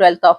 12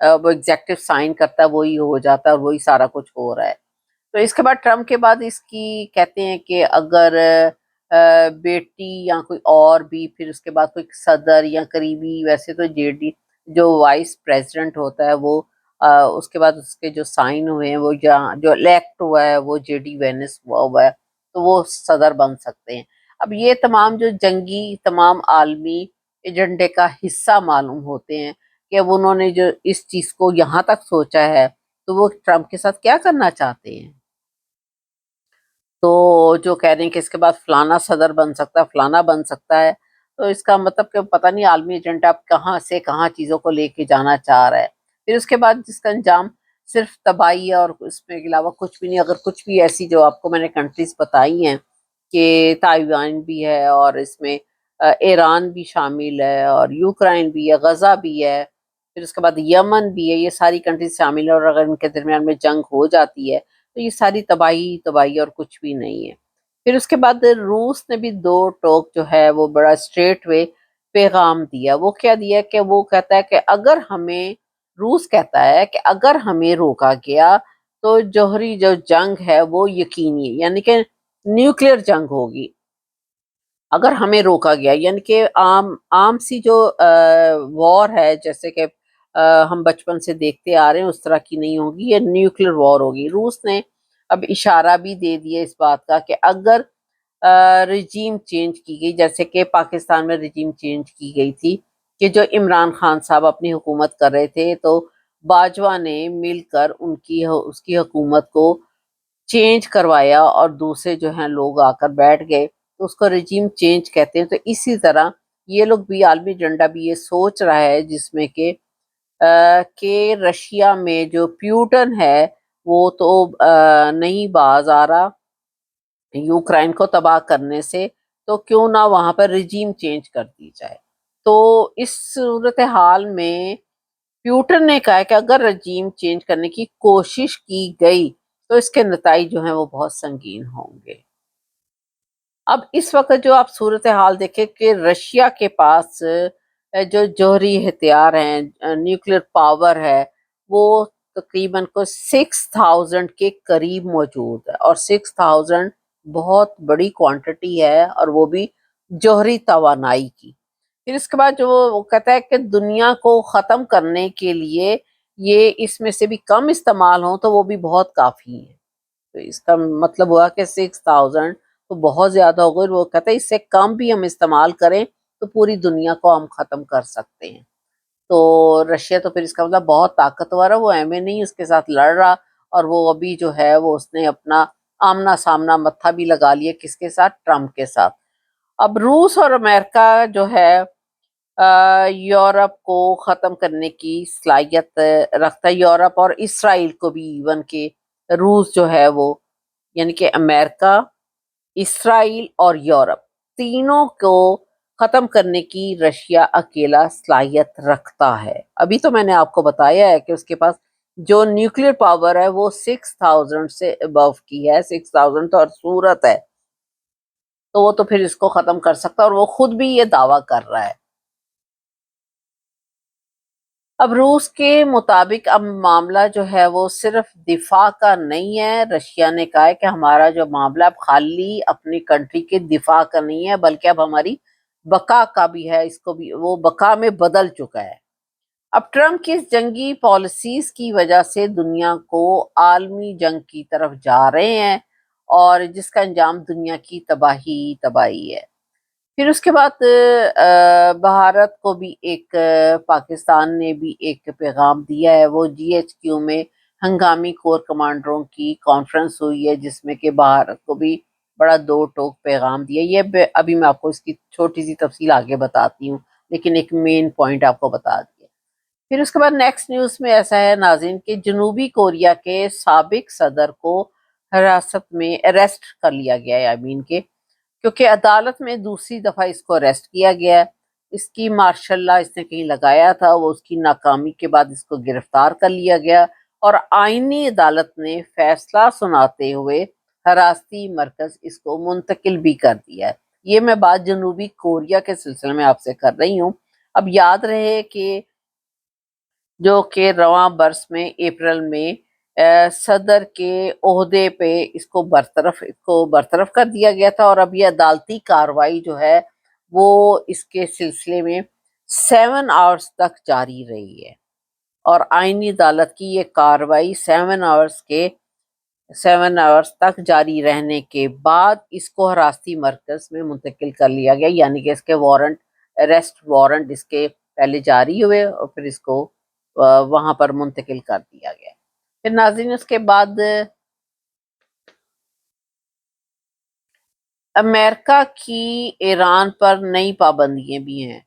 وہ executive sign کرتا ہے وہی ہو جاتا ہے اور وہی سارا کچھ ہو رہا ہے. تو اس کے بعد ٹرمپ کے بعد اس کی کہتے ہیں کہ اگر بیٹی یا کوئی اور بھی، پھر اس کے بعد کوئی صدر یا قریبی، ویسے تو جے ڈی جو وائس پریزیڈنٹ ہوتا ہے وہ اس کے بعد اس کے جو سائن ہوئے ہیں وہ جو الیکٹ ہوا ہے وہ جے ڈی وینس ہوا ہے تو وہ صدر بن سکتے ہیں. اب یہ تمام جو جنگی تمام عالمی ایجنڈے کا حصہ معلوم ہوتے ہیں کہ اب انہوں نے جو اس چیز کو یہاں تک سوچا ہے تو وہ ٹرمپ کے ساتھ کیا کرنا چاہتے ہیں. تو جو کہہ رہے ہیں کہ اس کے بعد فلانا صدر بن سکتا ہے، فلانا بن سکتا ہے، تو اس کا مطلب کہ پتہ نہیں عالمی ایجنڈا اب کہاں سے کہاں چیزوں کو لے کے جانا چاہ رہا ہے. پھر اس کے بعد جس کا انجام صرف تباہی ہے اور اس میں کے علاوہ کچھ بھی نہیں. اگر کچھ بھی ایسی جو آپ کو میں نے کنٹریز بتائی ہیں کہ تائیوان بھی ہے اور اس میں ایران بھی شامل ہے اور یوکرائن بھی ہے، غزہ بھی ہے، پھر اس کے بعد یمن بھی ہے، یہ ساری کنٹریز شامل ہے اور اگر ان کے درمیان میں جنگ ہو جاتی ہے تو یہ ساری تباہی اور کچھ بھی نہیں ہے. پھر اس کے بعد روس نے بھی دو ٹوک جو ہے وہ بڑا اسٹریٹ وے پیغام دیا. وہ کیا دیا کہ وہ کہتا ہے کہ اگر ہمیں، روس کہتا ہے کہ اگر ہمیں روکا گیا تو جوہری جو جنگ ہے وہ یقینی ہے، یعنی کہ نیوکلیئر جنگ ہوگی اگر ہمیں روکا گیا. یعنی کہ عام سی جو وار ہے جیسے کہ ہم بچپن سے دیکھتے آ رہے ہیں اس طرح کی نہیں ہوگی، یہ نیوکلیئر وار ہوگی. روس نے اب اشارہ بھی دے دیا اس بات کا کہ اگر رجیم چینج کی گئی، جیسے کہ پاکستان میں رجیم چینج کی گئی تھی کہ جو عمران خان صاحب اپنی حکومت کر رہے تھے تو باجوہ نے مل کر اس کی حکومت کو چینج کروایا اور دوسرے جو ہیں لوگ آ کر بیٹھ گئے تو اس کو رجیم چینج کہتے ہیں. تو اسی طرح یہ لوگ بھی عالمی ڈنڈا بھی یہ سوچ رہا ہے جس میں کہ رشیا میں جو پیوٹن ہے وہ تو نہیں باز آ رہا یوکرائن کو تباہ کرنے سے، تو کیوں نہ وہاں پر رجیم چینج کر دی جائے. تو اس صورتحال میں پیوٹن نے کہا ہے کہ اگر رجیم چینج کرنے کی کوشش کی گئی تو اس کے نتائج جو ہیں وہ بہت سنگین ہوں گے. اب اس وقت جو آپ صورتحال دیکھیں کہ رشیا کے پاس جو جوہری ہتھیار ہیں، نیوکلیئر پاور ہے، وہ تقریباً کو 6000 کے قریب موجود ہے اور 6000 بہت بڑی کوانٹٹی ہے اور وہ بھی جوہری توانائی کی. پھر اس کے بعد جو وہ کہتا ہے کہ دنیا کو ختم کرنے کے لیے یہ اس میں سے بھی کم استعمال ہوں تو وہ بھی بہت کافی ہیں. تو اس کا مطلب ہوا کہ 6000 تو بہت زیادہ ہو گئی. وہ کہتا ہے اس سے کم بھی ہم استعمال کریں تو پوری دنیا کو ہم ختم کر سکتے ہیں. تو رشیا تو پھر اس کا مطلب بہت طاقتور ہے، وہ ایمے نہیں اس کے ساتھ لڑ رہا اور وہ ابھی جو ہے وہ اس نے اپنا آمنا سامنا متھا بھی لگا لیا کس کے ساتھ، ٹرمپ کے ساتھ. اب روس اور امریکہ جو ہے یورپ کو ختم کرنے کی صلاحیت رکھتا ہے، یورپ اور اسرائیل کو بھی. ایون کہ روس جو ہے وہ، یعنی کہ امریکہ، اسرائیل اور یورپ تینوں کو ختم کرنے کی رشیا اکیلا صلاحیت رکھتا ہے. ابھی تو میں نے آپ کو بتایا ہے کہ اس کے پاس جو نیوکلیئر پاور ہے وہ 6000 سے ابو کی ہے. 6000 تو ہر صورت ہے تو وہ تو پھر اس کو ختم کر سکتا ہے اور وہ خود بھی یہ دعویٰ کر رہا ہے. اب روس کے مطابق اب معاملہ جو ہے وہ صرف دفاع کا نہیں ہے. رشیا نے کہا ہے کہ ہمارا جو معاملہ اب خالی اپنی کنٹری کے دفاع کا نہیں ہے بلکہ اب ہماری بقا کا بھی ہے، اس کو بھی وہ بقا میں بدل چکا ہے. اب ٹرمپ کی اس جنگی پالیسیز کی وجہ سے دنیا کو عالمی جنگ کی طرف جا رہے ہیں اور جس کا انجام دنیا کی تباہی ہے. پھر اس کے بعد بھارت کو بھی ایک پاکستان نے بھی ایک پیغام دیا ہے. وہ جی ایچ کیو میں ہنگامی کور کمانڈروں کی کانفرنس ہوئی ہے جس میں کہ بھارت کو بھی بڑا دو ٹوک پیغام دیا. یہ ابھی میں آپ کو اس کی چھوٹی سی تفصیل آگے بتاتی ہوں لیکن ایک مین پوائنٹ آپ کو بتا دیا. پھر اس کے بعد نیکسٹ نیوز میں ایسا ہے ناظرین کہ جنوبی کوریا کے سابق صدر کو حراست میں اریسٹ کر لیا گیا ہے. آئی کہ کیونکہ عدالت میں دوسری دفعہ اس کو اریسٹ کیا گیا ہے. اس کی ماشاء اللہ اس نے کہیں لگایا تھا، وہ اس کی ناکامی کے بعد اس کو گرفتار کر لیا گیا اور آئینی عدالت نے فیصلہ سناتے ہوئے حراستی مرکز اس کو منتقل بھی کر دیا ہے. یہ میں بات جنوبی کوریا کے سلسلے میں آپ سے کر رہی ہوں. اب یاد رہے کہ جو کہ رواں برس میں اپریل میں صدر کے عہدے پہ اس کو برطرف کر دیا گیا تھا، اور اب یہ عدالتی کارروائی جو ہے وہ اس کے سلسلے میں 7 آورس تک جاری رہی ہے، اور آئینی عدالت کی یہ کارروائی 7 آورس تک جاری رہنے کے بعد اس کو حراستی مرکز میں منتقل کر لیا گیا، یعنی کہ اس کے اریسٹ وارنٹ اس کے پہلے جاری ہوئے اور پھر اس کو وہاں پر منتقل کر دیا گیا۔ پھر ناظرین اس کے بعد امریکہ کی ایران پر نئی پابندیاں بھی ہیں،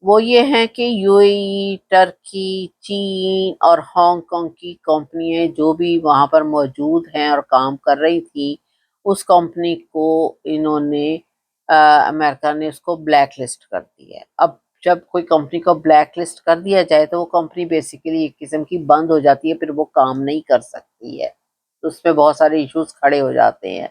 وہ یہ ہیں کہ یو اے ای، ٹرکی، چین اور ہانگ کانگ کی کمپنیاں جو بھی وہاں پر موجود ہیں اور کام کر رہی تھی، اس کمپنی کو انہوں نے امریکہ نے اس کو بلیک لسٹ کر دی ہے۔ اب جب کوئی کمپنی کو بلیک لسٹ کر دیا جائے تو وہ کمپنی بیسیکلی ایک قسم کی بند ہو جاتی ہے، پھر وہ کام نہیں کر سکتی ہے، تو اس میں بہت سارے ایشوز کھڑے ہو جاتے ہیں۔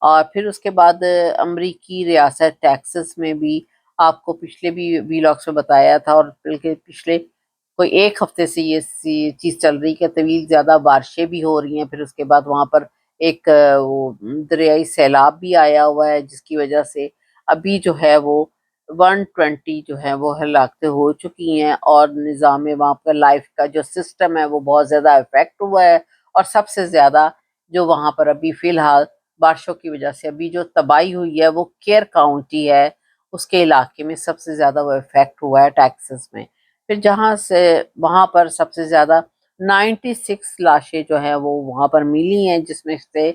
اور پھر اس کے بعد امریکی ریاست ٹیکسس میں بھی آپ کو پچھلے بھی ویلاگس میں بتایا تھا، اور بلکہ پچھلے کوئی ایک ہفتے سے یہ چیز چل رہی کہ طویل زیادہ بارشیں بھی ہو رہی ہیں، پھر اس کے بعد وہاں پر ایک وہ دریائی سیلاب بھی آیا ہوا ہے، جس کی وجہ سے ابھی جو ہے وہ 120 جو ہے وہ ہلاکتیں ہو چکی ہیں، اور نظام وہاں پر لائف کا جو سسٹم ہے وہ بہت زیادہ افیکٹ ہوا ہے، اور سب سے زیادہ جو وہاں پر ابھی فی الحال بارشوں کی وجہ سے ابھی جو تباہی ہوئی ہے وہ کیئر کاؤنٹی ہے، اس کے علاقے میں سب سے زیادہ وہ افیکٹ ہوا ہے ٹیکسس میں۔ پھر جہاں سے وہاں پر سب سے زیادہ 96 لاشیں جو ہیں وہ وہاں پر ملی ہیں، جس میں سے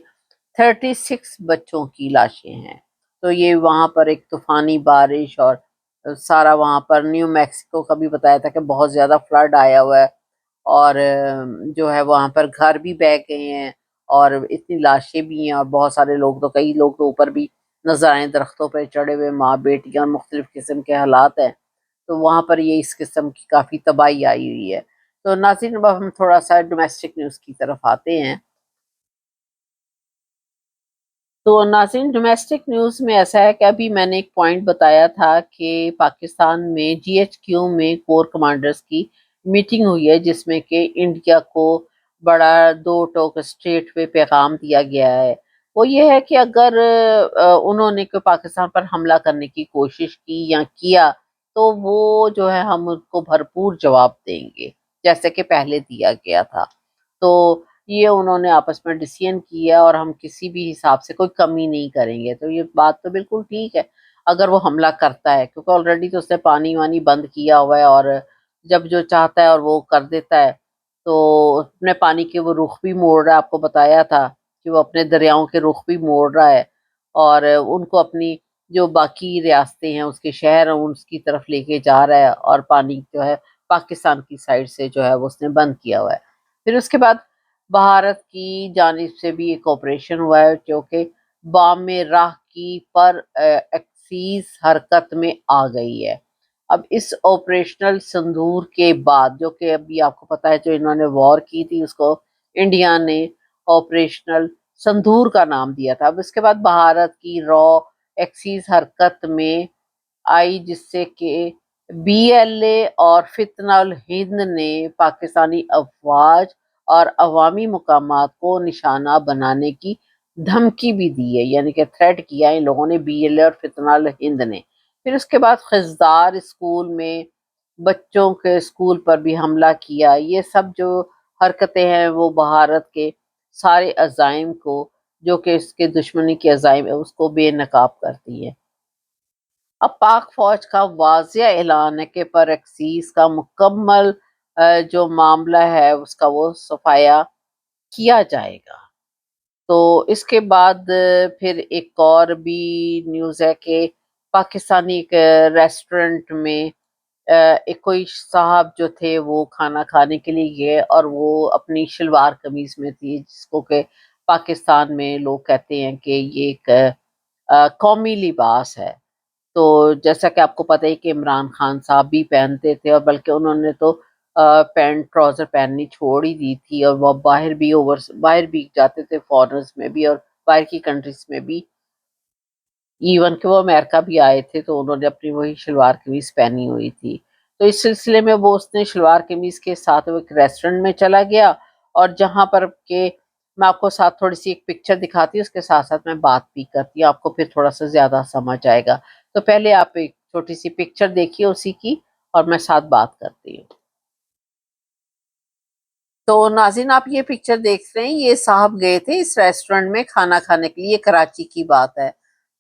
36 بچوں کی لاشیں ہیں۔ تو یہ وہاں پر ایک طوفانی بارش اور سارا وہاں پر نیو میکسیکو کا بھی بتایا تھا کہ بہت زیادہ فلڈ آیا ہوا ہے، اور جو ہے وہاں پر گھر بھی بہہ گئے ہیں، اور اتنی لاشیں بھی ہیں، اور بہت سارے لوگ تو کئی لوگ تو اوپر بھی نظر آئے درختوں پہ چڑھے ہوئے، ماں بیٹیاں، مختلف قسم کے حالات ہیں، تو وہاں پر یہ اس قسم کی کافی تباہی آئی ہوئی ہے۔ تو ناظرین اب ہم تھوڑا سا ڈومیسٹک نیوز کی طرف آتے ہیں۔ تو ناظرین ڈومیسٹک نیوز میں ایسا ہے کہ ابھی میں نے ایک پوائنٹ بتایا تھا کہ پاکستان میں جی ایچ کیو میں کور کمانڈرز کی میٹنگ ہوئی ہے، جس میں کہ انڈیا کو بڑا دو ٹوک اسٹریٹ پہ پیغام دیا گیا ہے۔ وہ یہ ہے کہ اگر انہوں نے کوئی پاکستان پر حملہ کرنے کی کوشش کی یا کیا تو وہ جو ہے ہم ان کو بھرپور جواب دیں گے، جیسے کہ پہلے دیا گیا تھا۔ تو یہ انہوں نے آپس میں ڈیسیژن کیا، اور ہم کسی بھی حساب سے کوئی کمی نہیں کریں گے۔ تو یہ بات تو بالکل ٹھیک ہے اگر وہ حملہ کرتا ہے، کیونکہ آلریڈی تو اس نے پانی وانی بند کیا ہوا ہے، اور جب جو چاہتا ہے اور وہ کر دیتا ہے، تو اپنے پانی کے وہ رخ بھی موڑ رہا ہے، آپ کو بتایا تھا کہ وہ اپنے دریاؤں کے رخ بھی موڑ رہا ہے، اور ان کو اپنی جو باقی ریاستیں ہیں اس کے شہر ہیں اس کی طرف لے کے جا رہا ہے، اور پانی جو ہے پاکستان کی سائڈ سے جو ہے وہ اس نے بند کیا ہوا ہے۔ پھر اس کے بعد بھارت کی جانب سے بھی ایک آپریشن ہوا ہے جو کہ بام راہ کی پر ایکسیز حرکت میں آ گئی ہے۔ اب اس آپریشنل سندور کے بعد، جو کہ ابھی آپ کو پتا ہے جو انہوں نے وار کی تھی اس کو انڈیا نے آپریشنل سندور کا نام دیا تھا، اب اس کے بعد بھارت کی را ایکسیز حرکت میں آئی، جس سے کہ بی ایل اے اور فتنہ الہند نے پاکستانی افواج اور عوامی مقامات کو نشانہ بنانے کی دھمکی بھی دی ہے، یعنی کہ تھریٹ کیا ہے ان لوگوں نے، بی ایل اے اور فتنہ الہند نے۔ پھر اس کے بعد خزدار اسکول میں بچوں کے اسکول پر بھی حملہ کیا۔ یہ سب جو حرکتیں ہیں وہ بھارت کے سارے عزائم کو، جو کہ اس کے دشمنی کے عزائم ہے، اس کو بے نقاب کرتی ہے۔ اب پاک فوج کا واضح اعلان ہے کہ پر ایکسیز کا مکمل جو معاملہ ہے اس کا وہ صفایا کیا جائے گا۔ تو اس کے بعد پھر ایک اور بھی نیوز ہے کہ پاکستانی ایک ریسٹورنٹ میں ایک کوئی صاحب جو تھے وہ کھانا کھانے کے لیے گئے، اور وہ اپنی شلوار قمیض میں تھی، جس کو کہ پاکستان میں لوگ کہتے ہیں کہ یہ ایک قومی لباس ہے۔ تو جیسا کہ آپ کو پتہ ہے کہ عمران خان صاحب بھی پہنتے تھے، اور بلکہ انہوں نے تو پینٹ ٹراؤزر پہننی چھوڑ ہی دی تھی، اور وہ باہر بھی جاتے تھے فارنرز میں بھی اور باہر کی کنٹریز میں بھی، ایون کہ وہ امریکہ بھی آئے تھے تو انہوں نے اپنی وہی شلوار قمیض پہنی ہوئی تھی۔ تو اس سلسلے میں وہ اس نے شلوار قمیض کے ساتھ وہ ایک ریسٹورنٹ میں چلا گیا، اور جہاں پر کہ میں آپ کو ساتھ تھوڑی سی ایک پکچر دکھاتی ہوں، اس کے ساتھ ساتھ میں بات بھی کرتی ہوں، آپ کو پھر تھوڑا سا زیادہ سمجھ آئے گا۔ تو پہلے آپ ایک چھوٹی سی پکچر دیکھیے اسی کی، اور میں ساتھ بات کرتی ہوں۔ تو ناظرین آپ یہ پکچر دیکھ رہے ہیں، یہ صاحب گئے تھے اس ریسٹورنٹ میں کھانا کھانے کے لیے، یہ کراچی کی بات ہے۔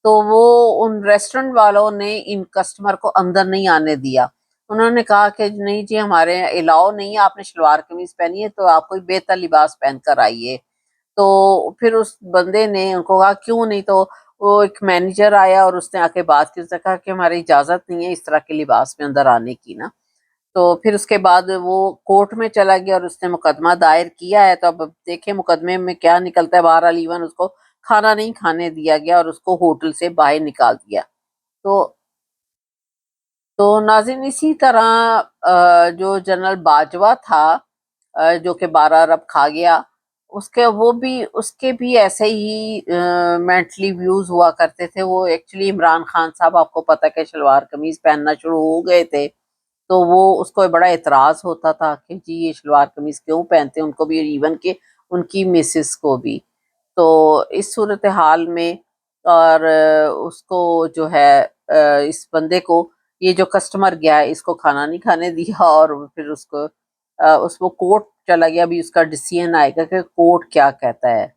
تو وہ ان ریسٹورنٹ والوں نے ان کسٹمر کو اندر نہیں آنے دیا، انہوں نے کہا کہ نہیں جی ہمارے الاؤ نہیں ہے، آپ نے شلوار قمیض پہنی ہے تو آپ کوئی بہتر لباس پہن کر آئیے۔ تو پھر اس بندے نے ان کو کہا کیوں نہیں، تو وہ ایک مینیجر آیا اور اس نے آ کے بات کی، اس نے کہا کہ ہماری اجازت نہیں ہے اس طرح کے لباس میں اندر آنے کی نا۔ تو پھر اس کے بعد وہ کورٹ میں چلا گیا اور اس نے مقدمہ دائر کیا ہے، تو اب دیکھیں مقدمے میں کیا نکلتا ہے۔ بہرحال ایون اس کو کھانا نہیں کھانے دیا گیا اور اس کو ہوٹل سے باہر نکال دیا۔ تو ناظرین اسی طرح جو جنرل باجوہ تھا، جو کہ 12 ارب کھا گیا، اس کے بھی ایسے ہی مینٹلی ویوز ہوا کرتے تھے۔ وہ ایکچولی عمران خان صاحب آپ کو پتہ کہ شلوار قمیض پہننا شروع ہو گئے تھے، تو وہ اس کو بڑا اعتراض ہوتا تھا کہ جی یہ شلوار قمیض کیوں پہنتے ہیں، ان کو بھی، ایون کہ ان کی مسز کو بھی۔ تو اس صورتحال میں اور اس کو جو ہے اس بندے کو، یہ جو کسٹمر گیا ہے اس کو کھانا نہیں کھانے دیا، اور پھر اس کو وہ کورٹ چلا گیا۔ ابھی اس کا ڈیسیژن آئے گا کہ کورٹ کیا کہتا ہے۔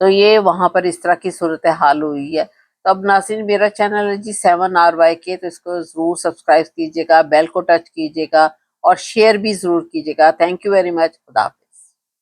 تو یہ وہاں پر اس طرح کی صورتحال ہوئی ہے۔ تو اب ناظرین میرا چینل ہے جی 7RYK، تو اس کو ضرور سبسکرائب کیجیے گا، بیل کو ٹچ کیجیے گا اور شیئر بھی ضرور کیجیے گا۔ تھینک یو ویری مچ، خدا حافظ۔